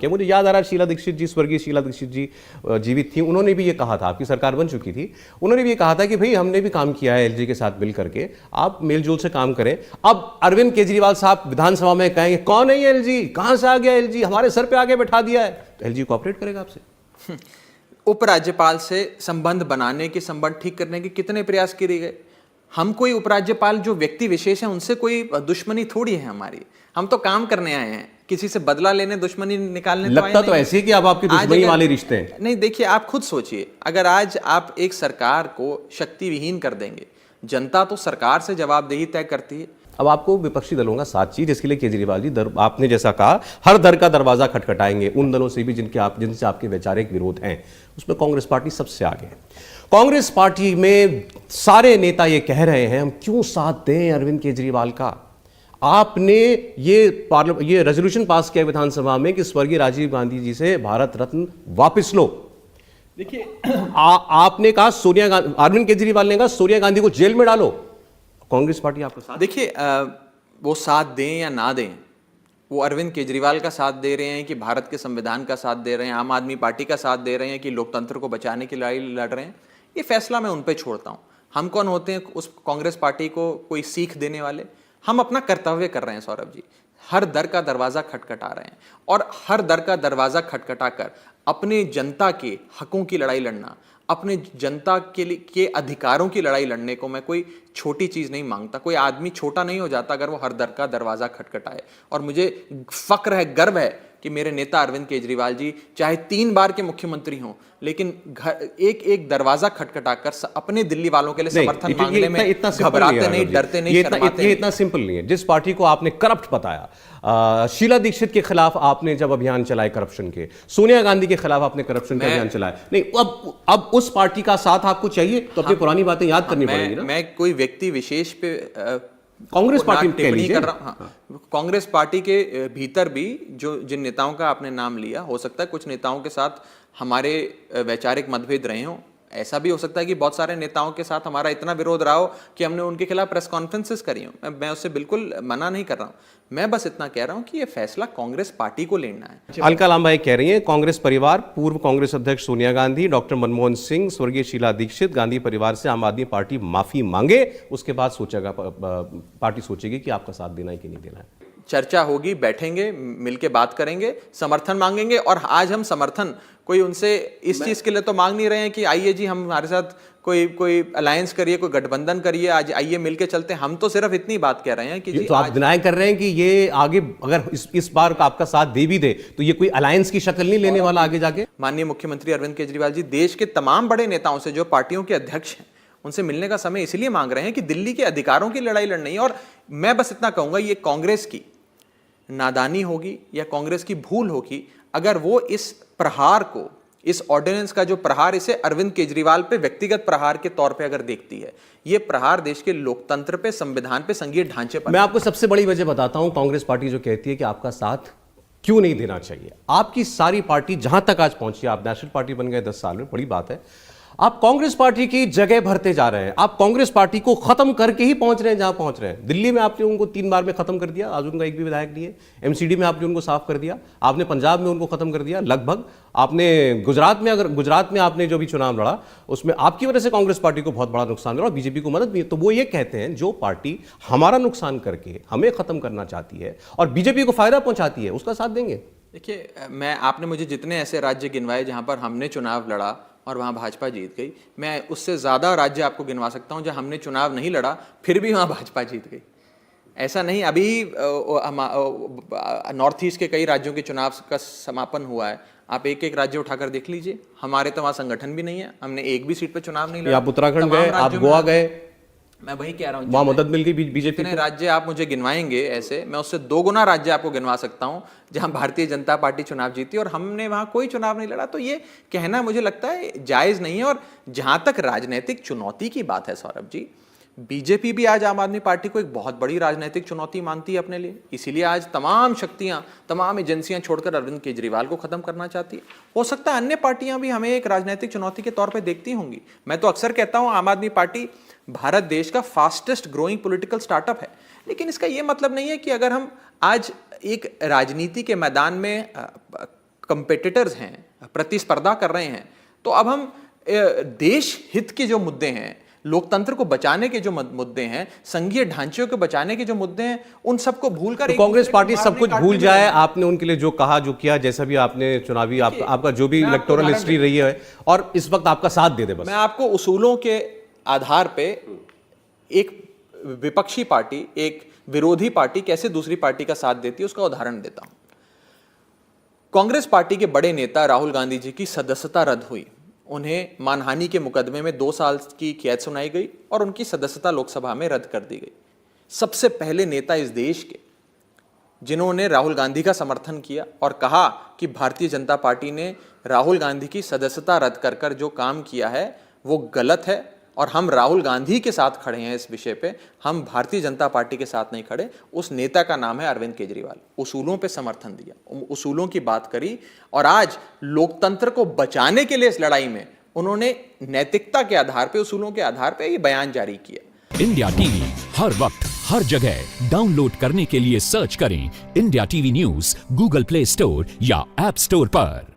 क्या मुझे याद आ रहा है शीला दीक्षित जी, स्वर्गीय शीला दीक्षित जी जीवित थी, उन्होंने भी ये कहा था, आपकी सरकार बन चुकी थी, उन्होंने भी ये कहा था कि भाई हमने भी काम किया है एलजी के साथ मिल करके, आप मेलजोल से काम करें। अब अरविंद केजरीवाल साहब विधानसभा में कहेंगे कौन है ये एलजी, कहां से आ गया एलजी, हमारे सर पे आगे बैठा दिया है, तो एलजी कोऑपरेट करेगा आपसे? उपराज्यपाल से संबंध बनाने के, संबंध ठीक करने के कितने प्रयास किए गए। हम कोई उपराज्यपाल जो व्यक्ति विशेष है उनसे कोई दुश्मनी थोड़ी है हमारी, हम तो काम करने आए हैं, किसी से बदला लेने, दुश्मनी निकालने लगता तो ऐसे ही कि अब आपकी दुश्मनी वाले रिश्ते हैं। नहीं, देखिए आप खुद सोचिए, अगर आज आप एक सरकार को शक्ति विहीन कर देंगे, जनता तो सरकार से जवाबदेही तय करती है। अब आपको विपक्षी दलों का साथ चाहिए, जिसके लिए केजरीवाल जी आपने जैसा कहा हर दर का दरवाजा खटखटाएंगे, उन दलों से भी जिनसे आपके वैचारिक विरोध हैं, उसमें कांग्रेस पार्टी सबसे आगे है। कांग्रेस पार्टी में सारे नेता ये कह रहे हैं हम क्यों साथ दें अरविंद केजरीवाल का। आपने ये रेजोल्यूशन पास किया विधानसभा में कि स्वर्गीय राजीव गांधी जी से भारत रत्न वापस लो। देखिए आपने कहा सोनिया गांधी, अरविंद केजरीवाल ने कहा सोनिया गांधी को जेल में डालो, कांग्रेस पार्टी आपका साथ। देखिए वो साथ दें या ना दें, वो अरविंद केजरीवाल का साथ दे रहे हैं कि भारत के संविधान का साथ दे रहे हैं, आम आदमी पार्टी का साथ दे रहे हैं कि लोकतंत्र को बचाने की लड़ाई लड़ रहे हैं, ये फैसला मैं उन पे छोड़ता हूँ। हम कौन होते हैं उस कांग्रेस पार्टी को कोई सीख देने वाले। हम अपना कर्तव्य कर रहे हैं सौरभ जी, हर दर का दरवाजा खटखटा रहे हैं, और हर दर का दरवाजा खटखटा कर अपने जनता के हकों की लड़ाई लड़ना, अपने जनता के लिए के अधिकारों की लड़ाई लड़ने को मैं कोई छोटी चीज़ नहीं मांगता। कोई आदमी छोटा नहीं हो जाता अगर वो हर दर का दरवाज़ा खटखटाए। और मुझे फक्र है, गर्व है कि मेरे नेता अरविंद केजरीवाल जी चाहे 3 बार के मुख्यमंत्री हों, लेकिन एक एक दरवाजा खटखटाकर अपने दिल्ली वालों के लिए समर्थन मांगने में घबराते नहीं, डरते नहीं, शर्माते नहीं। इतना सिंपल नहीं है। जिस पार्टी को आपने करप्ट बताया, शीला दीक्षित के खिलाफ आपने जब अभियान चलाए करप्शन के, सोनिया गांधी के खिलाफ आपने करप्शन का अभियान चलाया, नहीं अब उस पार्टी का साथ आपको चाहिए तो अपनी पुरानी बातें याद करनी पड़ेगी ना। मैं कोई व्यक्ति विशेष पे कांग्रेस पार्टी टिप्पणी कर रहा हूं। हाँ, कांग्रेस पार्टी के भीतर भी जिन नेताओं का आपने नाम लिया, हो सकता है कुछ नेताओं के साथ हमारे वैचारिक मतभेद रहे हों। ऐसा भी हो सकता है कि बहुत सारे नेताओं के साथ हमारा इतना विरोध रहा हो कि हमने उनके खिलाफ प्रेस कॉन्फ्रेंसेस करी हो। मैं उससे बिल्कुल मना नहीं कर रहा हूं, मैं बस इतना कह रहा हूं कि यह फैसला कांग्रेस पार्टी को लेना है। अलका लांबा कह रही हैं कांग्रेस परिवार, पूर्व कांग्रेस अध्यक्ष सोनिया गांधी, डॉक्टर मनमोहन सिंह, स्वर्गीय शीला दीक्षित, गांधी परिवार से आम आदमी पार्टी माफी मांगे, उसके बाद सोचेगा पार्टी सोचेगी कि आपका साथ देना है कि नहीं देना है। चर्चा होगी, बैठेंगे, मिलके बात करेंगे, समर्थन मांगेंगे। और आज हम समर्थन कोई उनसे इस चीज के लिए तो मांग नहीं रहे हैं कि आइए जी हम हमारे साथ कोई अलायंस करिए, कोई गठबंधन करिए, आज आइए मिलके चलते हैं। हम तो सिर्फ इतनी बात कह रहे हैं कि जी तो आप डिनाई कर रहे हैं कि ये आगे अगर इस बार का आपका साथ दे भी दे तो ये कोई अलायंस की शक्ल नहीं लेने वाला आगे जाके। माननीय मुख्यमंत्री अरविंद केजरीवाल जी देश के तमाम बड़े नेताओं से, जो पार्टियों के अध्यक्ष हैं, उनसे मिलने का समय इसलिए मांग रहे हैं कि दिल्ली के अधिकारों की लड़ाई लड़नी है। और मैं बस इतना कहूंगा, ये कांग्रेस की नादानी होगी या कांग्रेस की भूल होगी अगर वो इस प्रहार को, इस ऑर्डिनेंस का जो प्रहार, इसे अरविंद केजरीवाल पे व्यक्तिगत प्रहार के तौर पे अगर देखती है। ये प्रहार देश के लोकतंत्र पे, संविधान पे, संघीय ढांचे पर। मैं आपको सबसे बड़ी वजह बताता हूं कांग्रेस पार्टी जो कहती है कि आपका साथ क्यों नहीं देना चाहिए। आपकी सारी पार्टी जहां तक आज पहुंची, आप नेशनल पार्टी बन गए 10 साल में, बड़ी बात है। आप कांग्रेस पार्टी की जगह भरते जा रहे हैं, आप कांग्रेस पार्टी को खत्म करके ही पहुंच रहे हैं जहां पहुंच रहे हैं। दिल्ली में आपने उनको 3 बार में खत्म कर दिया, आज उनका एक भी विधायक नहीं है। एमसीडी में आपने उनको साफ कर दिया, आपने पंजाब में उनको खत्म कर दिया लगभग। आपने गुजरात में आपने जो भी चुनाव लड़ा उसमें आपकी वजह से कांग्रेस पार्टी को बहुत बड़ा नुकसान हुआ, बीजेपी को मदद भी। तो वो ये कहते हैं जो पार्टी हमारा नुकसान करके हमें खत्म करना चाहती है और बीजेपी को फायदा पहुंचाती है, उसका साथ देंगे। देखिए, आपने मुझे जितने ऐसे राज्य गिनवाए जहां पर हमने चुनाव लड़ा और वहाँ भाजपा जीत गई, मैं उससे ज़्यादा राज्य आपको गिनवा सकता हूँ जहाँ हमने चुनाव नहीं लड़ा फिर भी वहाँ भाजपा जीत गई। ऐसा नहीं, अभी नॉर्थ ईस्ट के कई राज्यों के चुनाव का समापन हुआ है, आप एक एक राज्य उठाकर देख लीजिए। हमारे तो वहाँ संगठन भी नहीं है, हमने एक भी सीट पे चुनाव नहीं लड़ा। आप उत्तराखंड गए, आप गोवा गए, मैं वही कह रहा हूँ, वहां मदद मिल गई बीजेपी। जितने राज्य आप मुझे गिनवाएंगे ऐसे, मैं उससे 2 गुना राज्य आपको गिनवा सकता हूँ जहां भारतीय जनता पार्टी चुनाव जीती और हमने वहां कोई चुनाव नहीं लड़ा। तो ये कहना मुझे लगता है जायज नहीं है। और जहां तक राजनीतिक चुनौती की बात है सौरभ जी, बीजेपी भी आज आम आदमी पार्टी को एक बहुत बड़ी राजनीतिक चुनौती मानती है अपने लिए। इसीलिए आज तमाम शक्तियां, तमाम एजेंसियां छोड़कर अरविंद केजरीवाल को खत्म करना चाहती है। हो सकता है अन्य पार्टियां भी हमें एक राजनीतिक चुनौती के तौर पर देखती होंगी। मैं तो अक्सर कहता हूं आम आदमी पार्टी भारत देश का फास्टेस्ट ग्रोइंग पॉलिटिकल स्टार्टअप है, लेकिन इसका यह मतलब नहीं है कि अगर हम आज एक राजनीति के मैदान में कंपेटिटर्स हैं, प्रतिस्पर्धा कर रहे हैं, तो अब हम देश हित के जो मुद्दे हैं, लोकतंत्र को बचाने के जो मुद्दे हैं, संघीय ढांचे को बचाने के जो मुद्दे हैं, उन सबको भूलकर तो कांग्रेस पार्टी सब कुछ भूल जाए, आपने उनके लिए जो कहा जो किया, जैसा भी आपने चुनावी आपका जो भी इलेक्टोरल हिस्ट्री रही है, और इस वक्त आपका साथ दे दे बस। मैं आपको उसूलों के आधार पे एक विपक्षी पार्टी, एक विरोधी पार्टी कैसे दूसरी पार्टी का साथ देती है उसका उदाहरण देता हूं। कांग्रेस पार्टी के बड़े नेता राहुल गांधी जी की सदस्यता रद्द हुई, उन्हें मानहानि के मुकदमे में 2 साल की कैद सुनाई गई और उनकी सदस्यता लोकसभा में रद्द कर दी गई। सबसे पहले नेता इस देश के जिन्होंने राहुल गांधी का समर्थन किया और कहा कि भारतीय जनता पार्टी ने राहुल गांधी की सदस्यता रद्द कर जो काम किया है वो गलत है और हम राहुल गांधी के साथ खड़े हैं इस विषय पे, हम भारतीय जनता पार्टी के साथ नहीं खड़े। उस नेता का नाम है अरविंद केजरीवाल। उसूलों पे समर्थन दिया, उसूलों की बात करी और आज लोकतंत्र को बचाने के लिए इस लड़ाई में उन्होंने नैतिकता के आधार पे, उसूलों के आधार पे ये बयान जारी किया। इंडिया टीवी हर वक्त हर जगह डाउनलोड करने के लिए सर्च करें India TV news Google play store या ऐप स्टोर पर।